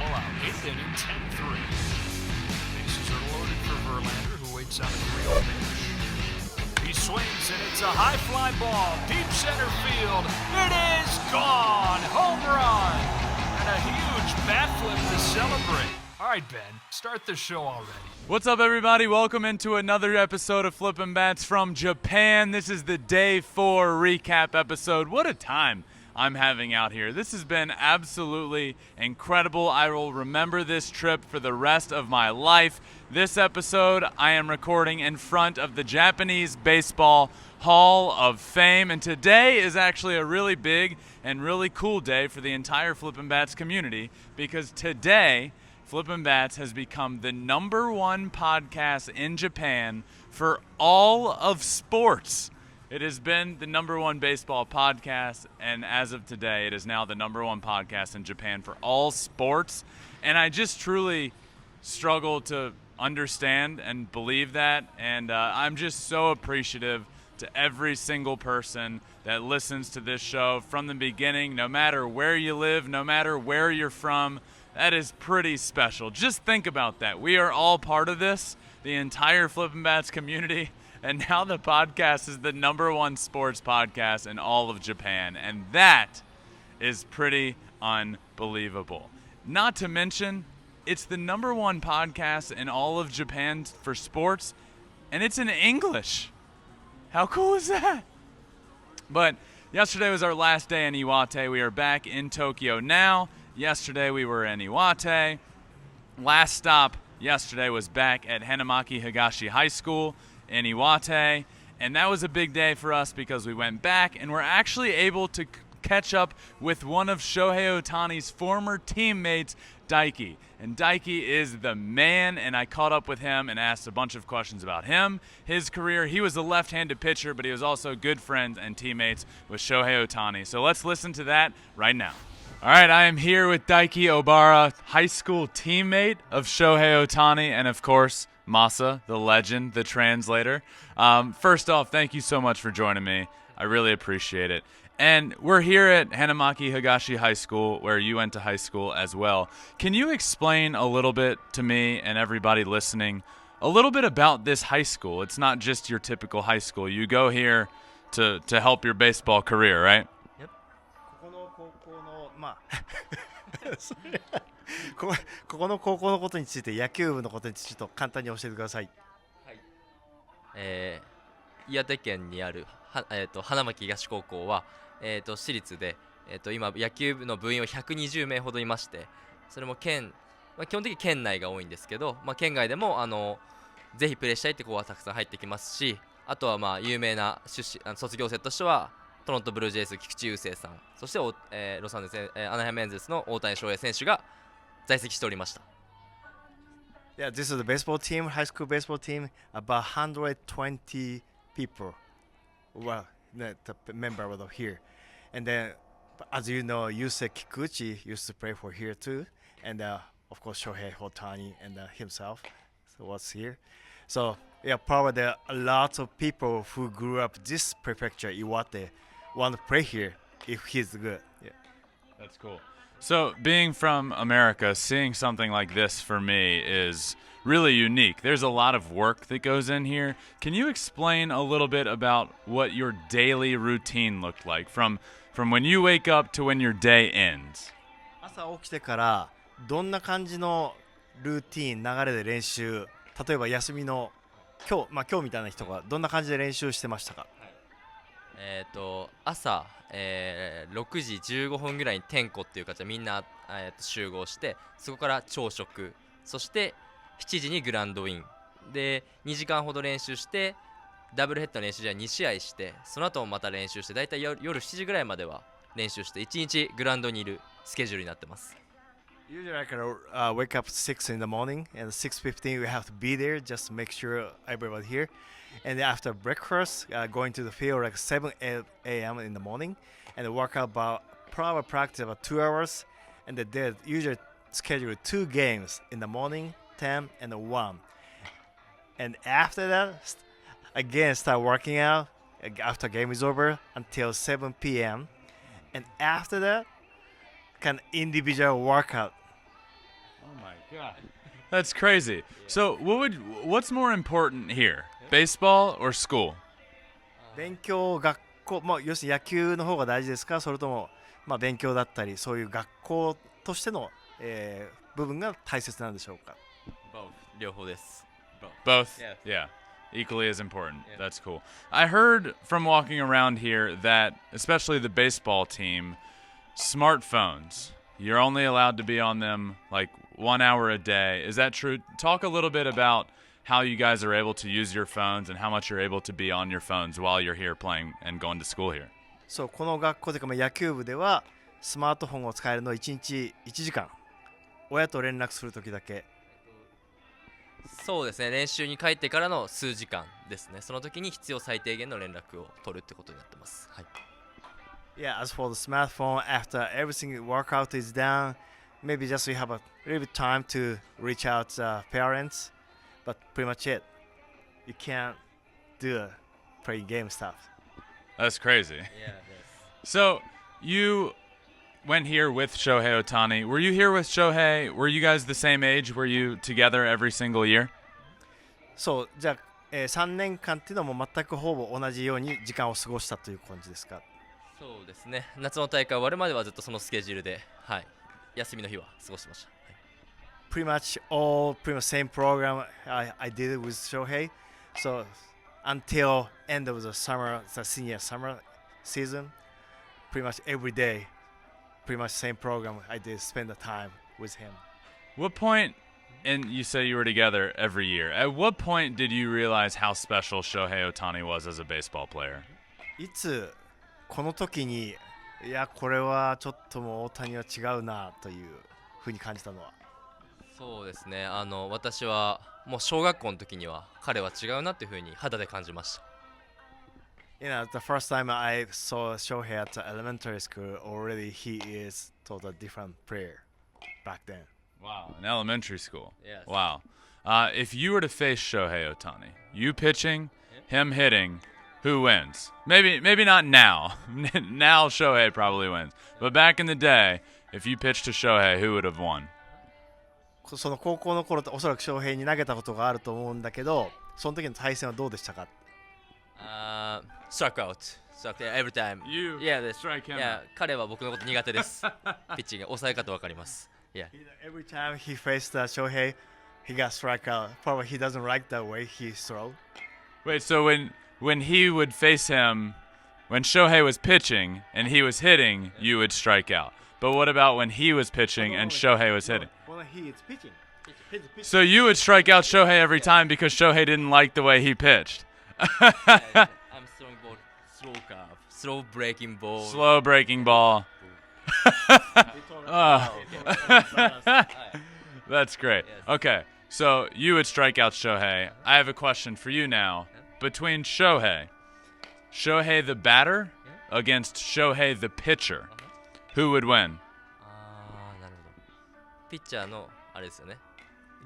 pull-out. 8th inning, 10-3. Bases are loaded for Verlander, who waits on a 3-0 pitch. He swings, and it's a high fly ball. Deep center field. It is gone. Home run. And a huge bat flip to celebrate. All right, Ben, start the show already. What's up, everybody? Welcome into another episode of Flippin Bats from Japan. This is the Day 4 recap episode. What a time I'm having out here. This has been absolutely incredible. I will remember this trip for the rest of my life. This episode, I am recording in front of the Japanese Baseball Hall of Fame, and today is actually a really big and really cool day for the entire Flippin Bats community, because today Flippin Bats has become the #1 podcast in Japan for all of sports. It has been the #1 baseball podcast, and as of today, it is now the #1 podcast in Japan for all sports. And I just truly struggle to understand and believe that, and I'm just so appreciative to every single person that listens to this show from the beginning, no matter where you live, no matter where you're from. That is pretty special. Just think about that. We are all part of this, the entire Flippin' Bats community, and now the podcast is the #1 sports podcast in all of Japan, and that is pretty unbelievable. Not to mention, it's the #1 podcast in all of Japan for sports, and it's in English. How cool is that? But yesterday was our last day in Iwate. We are back in Tokyo now. Yesterday we were in Iwate. Last stop yesterday was back at Hanamaki Higashi High School in Iwate. And that was a big day for us because we went back and we're actually able to catch up with one of Shohei Ohtani's former teammates, Daiki. And Daiki is the man, and I caught up with him and asked a bunch of questions about him, his career. He was a left-handed pitcher, but he was also good friends and teammates with Shohei Ohtani. So let's listen to that right now. All right, I am here with Daiki Obara, high school teammate of Shohei Ohtani, and of course, Masa, the legend, the translator. First off, thank you so much for joining me. I really appreciate it. And we're here at Hanamaki Higashi High School, where you went to high school as well. Can you explain a little bit to me and everybody listening a little bit about this high school? It's not just your typical high school. You go here to help your baseball career, right? Yep. ここの高校のことについて、野球部のことについてちょっと簡単に教えてください。はい。岩手県にある花巻東高校は、私立で、今野球部の部員は120名ほどいまして、それも基本的に県内が多いんですけど、県外でもぜひプレーしたいって子はたくさん入ってきますし、あとは有名な卒業生としてはトロントブルージェイズ菊池雄星さん、そしてロサンゼルスアナハイムエンゼルスの大谷翔平選手が在籍しておりました。Yeah, this is the baseball team, high school baseball team, about 120 people. Well, the member over here. And then, as you know, Yusei Kikuchi used to play for here too. And of course, Shohei Ohtani and himself was here. So, yeah, probably there are a lot of people who grew up this prefecture, Iwate, want to play here if he's good. Yeah. That's cool. So, being from America, seeing something like this for me is really unique. There's a lot of work that goes in here. Can you explain a little bit about what your daily routine looked like from when you wake up to when your day ends? 朝起きてからどんな感じのルーティーン、流れで練習、例えば休みの今日みたいな人がどんな感じで練習してましたか？朝、6時15分ぐらいに点呼っていう形でみんな、集合して、そこから朝食、そして7時にグラウンドインで2時間ほど練習して、ダブルヘッドの練習じゃ2試合して、その後もまた練習して、だいたい夜7時ぐらいまでは練習して1日グラウンドにいるスケジュールになってます。Usually I can wake up 6 in the morning, and 6:15 we have to be there just to make sure everybody here. And then after breakfast, going to the field like 7 a.m. in the morning, and work out about probably practice about 2 hours. And they usually schedule 2 games in the morning, 10 and 1. And after that, again start working out after game is over until 7 p.m. And after that, kind of individual workout Oh my god. That's crazy. So what's more important here? Baseball or school? 勉強、学校、まあ、要するに野球の方が大事ですか、それとも、まあ、勉強だったり、そういう学校としての、部分が大切なんでしょうか。Both. 両方です。Both? Yeah. Yeah. Equally as important. Yeah. That's cool. I heard from walking around here that, especially the baseball team, smartphones, you're only allowed to be on them like 1 hour a day. Is that true? Talk a little bit about how you guys are able to use your phones and how much you're able to be on your phones while you're here playing and going to school here. そう、この学校というか、まあ、野球部ではスマートフォンを使えるの1日1時間、親と連絡するときだけ。そうですね、練習に帰ってからの数時間ですね。その時に必要最低限の連絡を取るってことになってます。はい。Yeah, as for the smartphone, after everything workout is done, maybe just we have a little bit time to reach out parents, but pretty much it. You can't do play game stuff. That's crazy. Yeah. So you went here with Shohei Ohtani. Were you here with Shohei? Were you guys the same age? Were you together every single year? そう、じゃあ、3年間っていうのはもう全くほぼ同じように時間を過ごしたという感じですか。そうですね。夏の大会終わるまではずっとそのスケジュールで、はい、休みの日は過ごしてました。Pretty much pretty much same program I did with Shohei. So until end of the summer, the senior summer season, pretty much every day, pretty much same program I did spend the time with him. What point, and you say you were together every year, at what point did you realize how special Shohei Ohtani was as a baseball player? いつこの時にいやこれはちょっともう大谷は違うなというふうに感じたのは。そうですね。私はもう小学校の時には彼は違うなっていうふうに肌で感じました。You know, the first time I saw Shohei at the elementary school, already he is totally different player back then. Wow, in elementary school. Yes. Wow. If you were to face Shohei Ohtani, you pitching, him hitting, who wins? Maybe not now. Now Shohei probably wins. But back in the day, if you pitched to Shohei, who would have won? その高校の頃っておそらく翔平に投げたことがあると思うんだけど、その時の対戦はどうでしたか。Struck out. Struck out every time. You Yeah, strike him yeah, out. 彼は僕のこと苦手です。ピッチング抑え方わかります。Yeah. Every time he faced Shohei, he got struck out. Probably he doesn't like the way he throw. Wait, so when he would face him, when Shohei was pitching and he was hitting, you would strike out. But what about when he was pitching and Shohei was hitting? When he is pitching. So you would strike out Shohei every time because Shohei didn't like the way he pitched. I'm throwing ball, slow curve, slow breaking ball. Slow breaking ball. Oh. That's great. Okay, so you would strike out Shohei. I have a question for you now. Between Shohei the batter against Shohei the pitcher, who would win? なるほど。ピッチャーのあれですよね。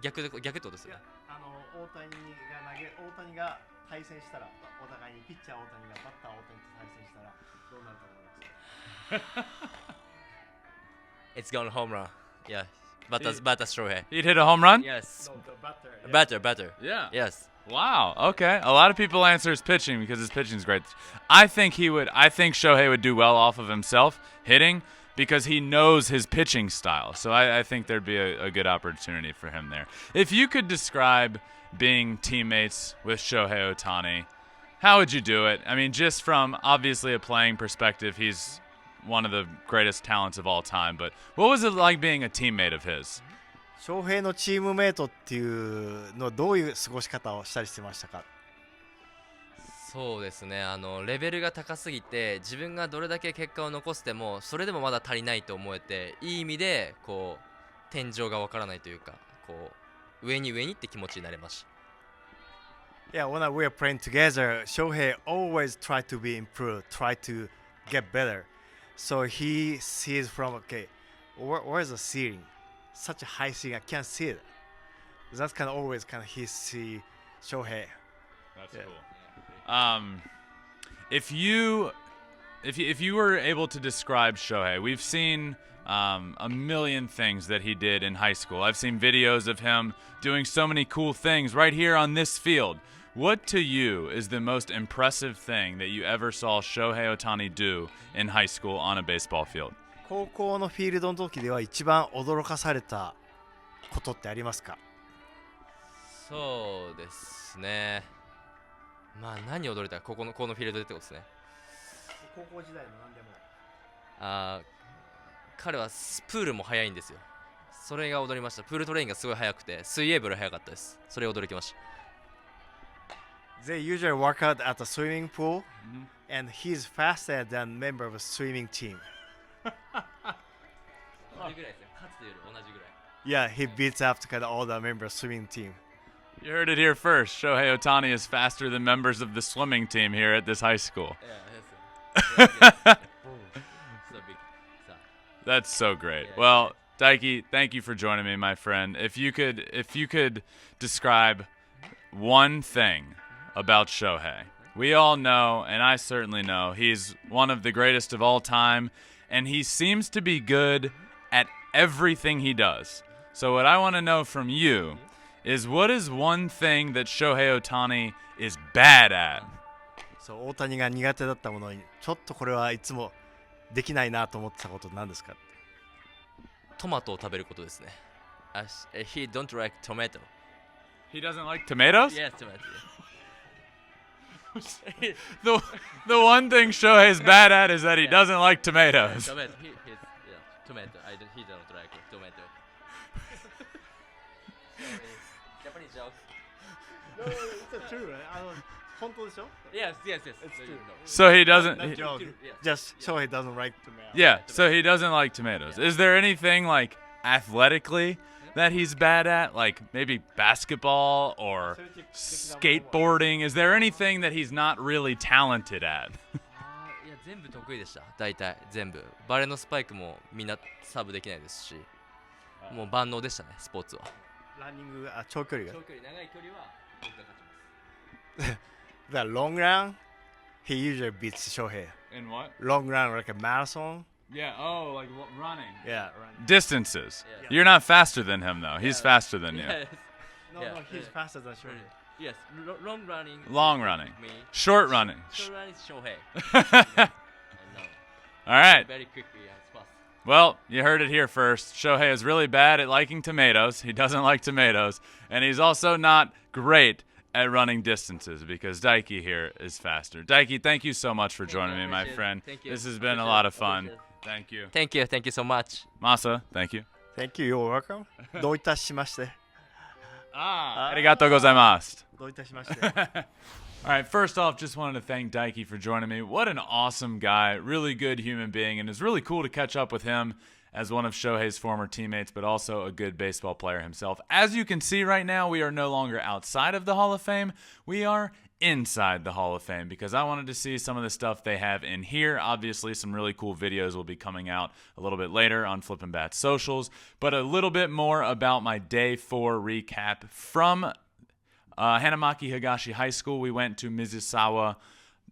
逆ってことですよね。大谷が対戦したら、お互いにピッチャー大谷がバッター大谷と対戦したらどうなると思いますか。It's gone home run. Yeah. Batter Shohei. He'd hit a home run? Yes. No, the Batter. Yeah. Yes. Wow. Okay. A lot of people answer his pitching because his pitching is great. I think Shohei would do well off of himself hitting because he knows his pitching style. So I think there'd be a good opportunity for him there. If you could describe being teammates with Shohei Ohtani, how would you do it? I mean, just from obviously a playing perspective, he's one of the greatest talents of all time. But what was it like being a teammate of his? 翔平のチームメイトっていうのはどういう過ごし方をしたりしてましたか。そうですね。レベルが高すぎて自分がどれだけ結果を残してもそれでもまだ足りないと思えて、いい意味でこう天井がわからないというか、こう上にって気持ちになれました。Yeah, when we are playing together, Shohei always try to be improved, try to get better. So he sees from where's the ceiling? Such a high ceiling, I can't see it. That's kind of always kind of he see Shohei. That's cool. If you if you were able to describe Shohei, we've seen a million things that he did in high school. I've seen videos of him doing so many cool things right here on this field. What to you is the most impressive thing that you ever saw Shohei Ohtani do in high school on a baseball field? 高校のフィールドの時では一番驚かされたことってありますか？そうですね。まあ何驚いたか、このフィールドでってことですね。高校時代の何でも。彼はプールも速いんですよ。それが驚きました。プールトレインがすごい速くて、水泳部より速かったです。それ驚きました。They usually work out at the swimming pool, and he's faster than member of a swimming team. 同じぐらいですね。かつてより同じぐらい。Yeah, he beats up kind of all the members swimming team. You heard it here first. Shohei Ohtani is faster than members of the swimming team here at this high school. That's so great. Well, Daiki, thank you for joining me, my friend. If you could describe one thing about Shohei. We all know, and I certainly know, he's one of the greatest of all time, and he seems to be good at everything he does. So what I want to know from you is, what is one thing that Shohei Ohtani is bad at? そう、大谷が苦手だったものに、ちょっとこれはいつもできないなと思ってたこと何ですか？トマトを食べることですね。He don't like tomato. He doesn't like tomatoes? Yes, tomato. The one thing Shohei's bad at is that he doesn't like tomatoes. Tomato. Tomato. He don't like tomato. Japanese joke. No, it's true, right? 本当でしょ？ Yes. It's true. So he doesn't. Not joke. Just Shohei doesn't like tomatoes. Yeah, so he doesn't like tomatoes. Is there anything like athletically that he's bad at, like maybe basketball or skateboarding? Is there anything that he's not really talented at? いや全部得意でした。大体全部。バレーのスパイクもみんなサーブできないですし、もう万能でしたね、スポーツは。ランニング、長距離が。長距離、長い距離は僕が勝ちます。The long run, he usually beats Shohei. In what? Long run, like a marathon. Yeah, like running. Yeah, running. Distances. Yeah. You're not faster than him, though. He's faster than you. Yes. No, Yeah. he's faster than Shohei. Yes. Long running. Long running. Me. Short running. Short running is Shohei. I know. All right. Very quickly as fast. Well, you heard it here first. Shohei is really bad at liking tomatoes. He doesn't like tomatoes. And he's also not great at running distances, because Daiki here is faster. Daiki, thank you so much for joining me, my friend. Thank you. This has been a lot of fun. Thank you. Thank you so much. Masa, thank you. Thank you, you're welcome. どういたしまして。Arigatou gozaimasu. どういたしまして。All right, first off, just wanted to thank Daiki for joining me. What an awesome guy, really good human being, and it's really cool to catch up with him as one of Shohei's former teammates, but also a good baseball player himself. As you can see right now, we are no longer outside of the Hall of Fame. We are inside the Hall of Fame, because I wanted to see some of the stuff they have in here. Obviously, some really cool videos will be coming out a little bit later on Flippin Bats socials, but a little bit more about my Day 4 recap from Hanamaki Higashi High School. We went to Mizusawa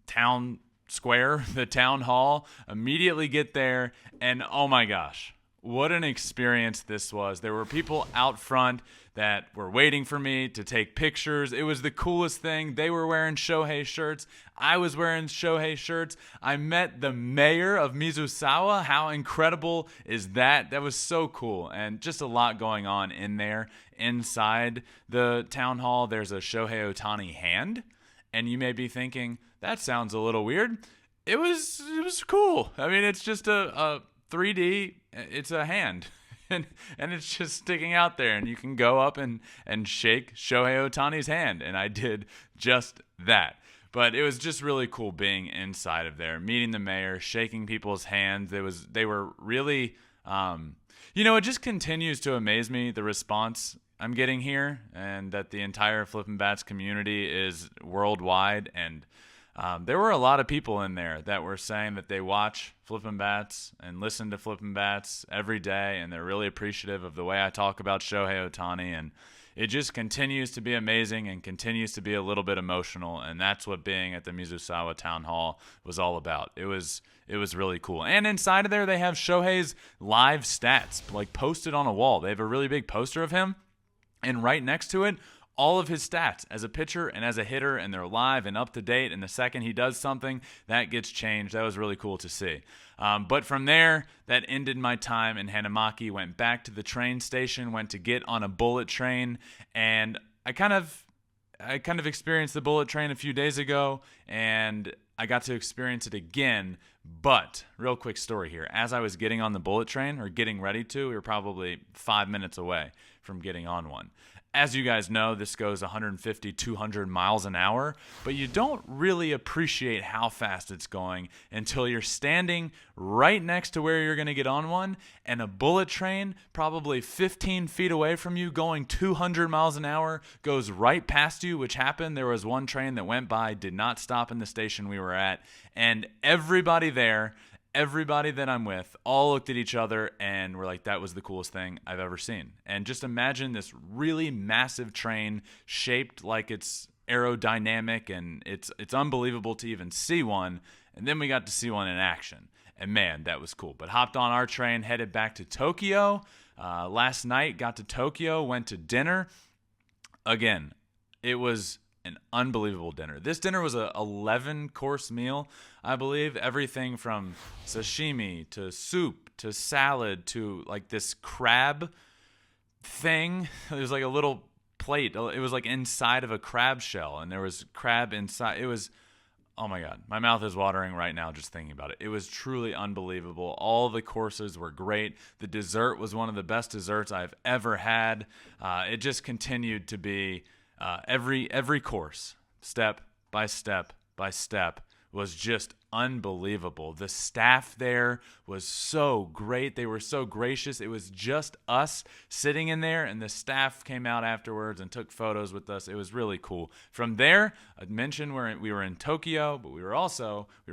Town Square, the town hall, immediately get there, and oh my gosh, what an experience this was. There were people out front that were waiting for me to take pictures. It was the coolest thing. They were wearing Shohei shirts. I was wearing Shohei shirts. I met the mayor of Mizusawa. How incredible is that? That was so cool, and just a lot going on in there. Inside the town hall, there's a Shohei Ohtani hand, and you may be thinking, that sounds a little weird. It was cool. I mean, it's just a 3D, it's a hand, and it's just sticking out there, and you can go up and shake Shohei Ohtani's hand, and I did just that. But it was just really cool being inside of there, meeting the mayor, shaking people's hands. They were really, it just continues to amaze me, the response I'm getting here, and that the entire Flippin Bats community is worldwide, and there were a lot of people in there that were saying that they watch Flippin Bats and listen to Flippin Bats every day, and they're really appreciative of the way I talk about Shohei Ohtani, and it just continues to be amazing and continues to be a little bit emotional, and that's what being at the Mizusawa Town Hall was all about. It was really cool. And inside of there, they have Shohei's live stats, like, posted on a wall. They have a really big poster of him, and right next to it, all of his stats as a pitcher and as a hitter, and they're live and up to date. And the second he does something, that gets changed. That was really cool to see. But from there, that ended my time in Hanamaki, went back to the train station, went to get on a bullet train, and I kind of experienced the bullet train a few days ago, and I got to experience it again. But real quick story here. As I was getting on the bullet train, or getting ready to, we were probably 5 minutes away from getting on one. As you guys know, this goes 150, 200 miles an hour, but you don't really appreciate how fast it's going until you're standing right next to where you're going to get on one, and a bullet train probably 15 feet away from you going 200 miles an hour goes right past you, which happened. There was one train that went by, did not stop in the station we were at, and everybody there, everybody that I'm with, all looked at each other and were like, that was the coolest thing I've ever seen. And just imagine this really massive train shaped like it's aerodynamic, and it's unbelievable to even see one. And then we got to see one in action. And man, that was cool. But hopped on our train, headed back to Tokyo. Last night, got to Tokyo, went to dinner. Again, it was an unbelievable dinner. This dinner was a 11-course meal, I believe. Everything from sashimi to soup to salad to like this crab thing. It was like a little plate. It was like inside of a crab shell, and there was crab inside. It was, oh my God, my mouth is watering right now just thinking about it. It was truly unbelievable. All the courses were great. The dessert was one of the best desserts I've ever had. It just continued to be every course, step by step by step, was just unbelievable. The staff there was so great. They were so gracious. It was just us sitting in there, and the staff came out afterwards and took photos with us. It was really cool. From there, I mentioned we were in Tokyo, but we were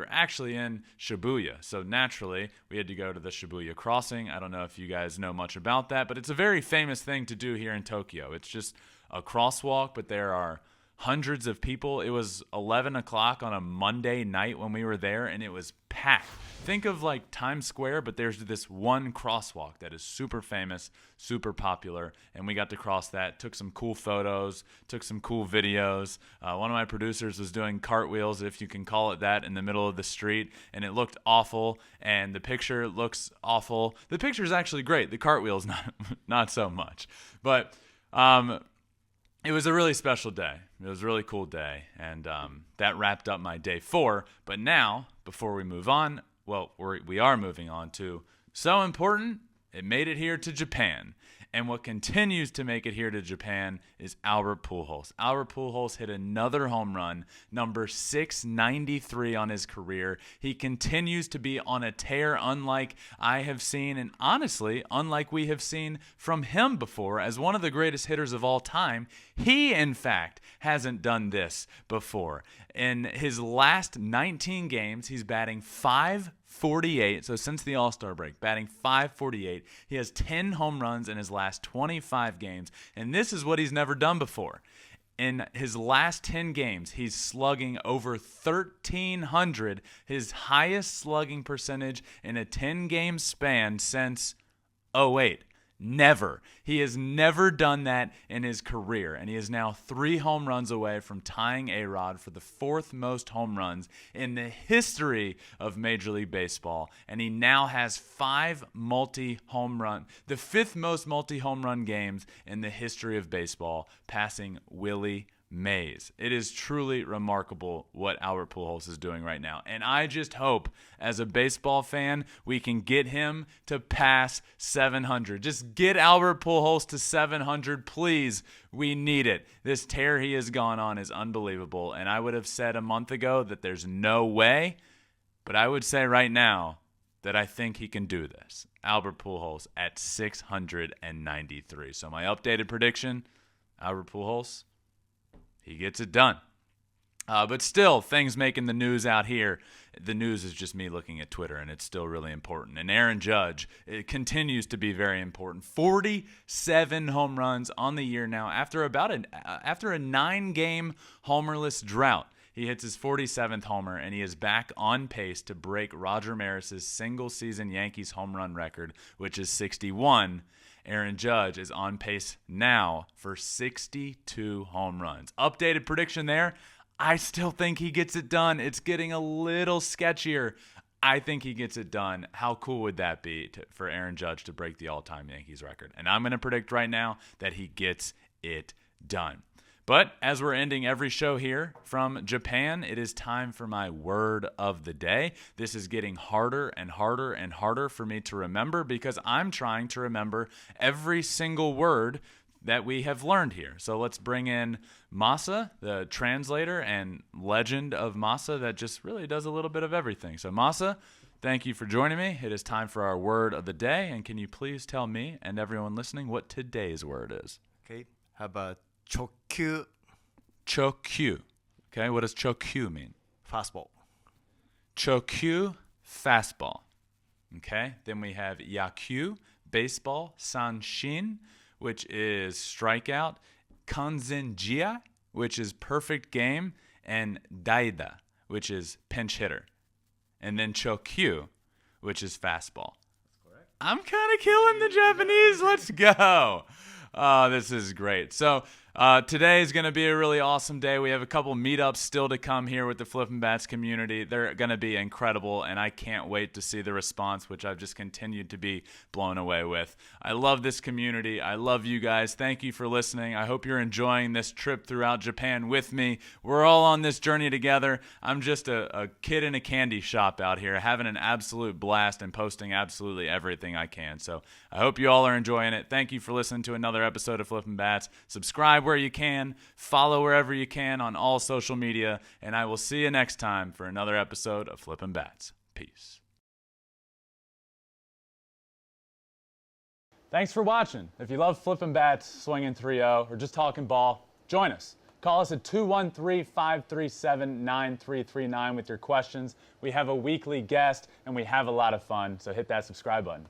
actually in Shibuya. So naturally, we had to go to the Shibuya crossing. I don't know if you guys know much about that, but it's a very famous thing to do here in Tokyo. It's just a crosswalk, but there are hundreds of people. It was 11 o'clock on a Monday night when we were there, and it was packed. Think of like Times Square, but there's this one crosswalk that is super famous, super popular, and we got to cross that, took some cool photos, took some cool videos. One of my producers was doing cartwheels, if you can call it that, in the middle of the street, and it looked awful, and the picture looks awful. The picture is actually great. The cartwheel's not so much. But it was a really special day. It was a really cool day, and that wrapped up my day 4. But now, before we move on, well, we are moving on to so important, it made it here to Japan. And what continues to make it here to Japan is Albert Pujols. Albert Pujols hit another home run, number 693 on his career. He continues to be on a tear unlike I have seen, and honestly, unlike we have seen from him before. As one of the greatest hitters of all time, he, in fact, hasn't done this before. In his last 19 games, he's batting .548, so since the All-Star break, batting .548. He has 10 home runs in his last 25 games, and this is what he's never done before. In his last 10 games, he's slugging over 1,300, his highest slugging percentage in a 10-game span since '08. Never. He has never done that in his career, and he is now 3 home runs away from tying A-Rod for the 4th most home runs in the history of Major League Baseball, and he now has 5 multi-home run, the 5th most multi-home run games in the history of baseball, passing Willie Mays. It is truly remarkable what Albert Pujols is doing right now. And I just hope, as a baseball fan, we can get him to pass 700. Just get Albert Pujols to 700, please. We need it. This tear he has gone on is unbelievable. And I would have said a month ago that there's no way, but I would say right now that I think he can do this. Albert Pujols at 693. So my updated prediction, Albert Pujols, he gets it done. But still, things making the news out here. The news is just me looking at Twitter, and it's still really important. And Aaron Judge, it continues to be very important. 47 home runs on the year now after a 9-game homerless drought. He hits his 47th homer, and he is back on pace to break Roger Maris's single-season Yankees home run record, which is 61. Aaron Judge is on pace now for 62 home runs. Updated prediction there. I still think he gets it done. It's getting a little sketchier. I think he gets it done. How cool would that be for Aaron Judge to break the all-time Yankees record? And I'm going to predict right now that he gets it done. But as we're ending every show here from Japan, it is time for my word of the day. This is getting harder and harder and harder for me to remember because I'm trying to remember every single word that we have learned here. So let's bring in Masa, the translator and legend of Masa that just really does a little bit of everything. So Masa, thank you for joining me. It is time for our word of the day. And can you please tell me and everyone listening what today's word is? Okay. How about chokyu? Chokyu. Okay, what does chokyu mean? Fastball. Chokyu, fastball. Okay, then we have yakyu, baseball, sanshin, which is strikeout, kanzenjia, which is perfect game, and daida, which is pinch hitter. And then chokyu, which is fastball. I'm kind of killing the Japanese. Let's go. Oh, this is great. So today is going to be a really awesome day. We have a couple meetups still to come here with the Flippin Bats community. They're going to be incredible, and I can't wait to see the response, which I've just continued to be blown away with. I love this community. I love you guys. Thank you for listening. I hope you're enjoying this trip throughout Japan with me. We're all on this journey together. I'm just a kid in a candy shop out here, having an absolute blast and posting absolutely everything I can. So I hope you all are enjoying it. Thank you for listening to another episode of Flippin Bats. Subscribe where you can, follow wherever you can on all social media, and I will see you next time for another episode of Flippin Bats. Peace. Thanks for watching. If you love Flippin Bats, swinging 3-0, or just talking ball, join us. Call us at 213-537-9339 with your questions. We have a weekly guest, and we have a lot of fun, so hit that subscribe button.